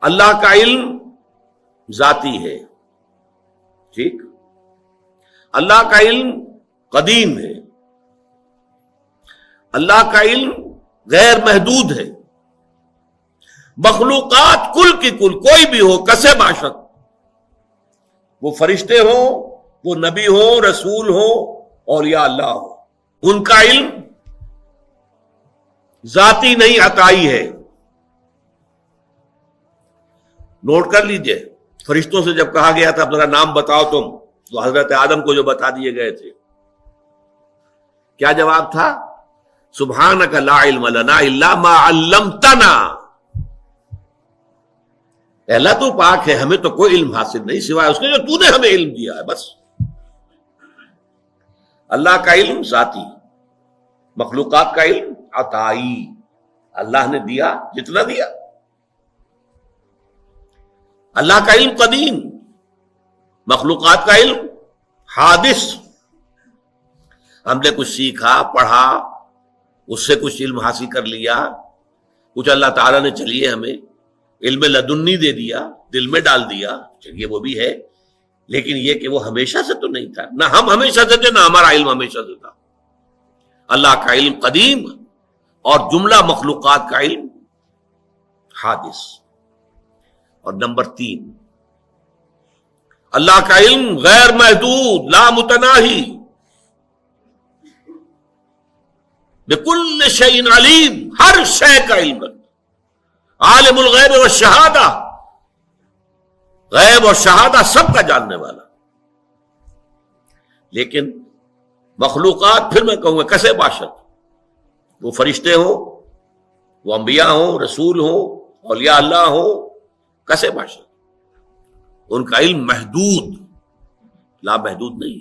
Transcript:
اللہ کا علم ذاتی ہے، ٹھیک، اللہ کا علم قدیم ہے، اللہ کا علم غیر محدود ہے۔ مخلوقات کل کی کل، کوئی بھی ہو، کسے باشد، وہ فرشتے ہوں، وہ نبی ہوں، رسول ہوں، اولیاء اللہ ہو، ان کا علم ذاتی نہیں عطائی ہے۔ نوٹ کر لیجئے، فرشتوں سے جب کہا گیا تھا ذرا نام بتاؤ تم، تو حضرت آدم کو جو بتا دیے گئے تھے، کیا جواب تھا؟ سبحانک لا علم لنا الا ما علمتنا، اے اللہ تو پاک ہے، ہمیں تو کوئی علم حاصل نہیں سوائے اس کے جو تو نے ہمیں علم دیا ہے، بس۔ اللہ کا علم ذاتی، مخلوقات کا علم عطائی، اللہ نے دیا جتنا دیا۔ اللہ کا علم قدیم، مخلوقات کا علم حادث، ہم نے کچھ سیکھا، پڑھا، اس سے کچھ علم حاصل کر لیا، کچھ اللہ تعالیٰ نے چلیے ہمیں علم لدنی دے دیا، دل میں ڈال دیا، چلیے وہ بھی ہے، لیکن یہ کہ وہ ہمیشہ سے تو نہیں تھا، نہ ہم ہمیشہ سے تھے، نہ ہمارا علم ہمیشہ سے تھا۔ اللہ کا علم قدیم اور جملہ مخلوقات کا علم حادث۔ اور نمبر 3، اللہ کا علم غیر محدود، لا متناہی، بکل شیء علیم، ہر شے کا علم رکھتا، عالم الغیب والشہادہ، غیب اور شہادہ سب کا جاننے والا۔ لیکن مخلوقات، پھر میں کہوں گا کسے باشد، وہ فرشتے ہوں، وہ انبیاء ہوں، رسول ہوں، اولیاء اللہ ہوں، کسے باشد، ان کا علم محدود، لا محدود نہیں۔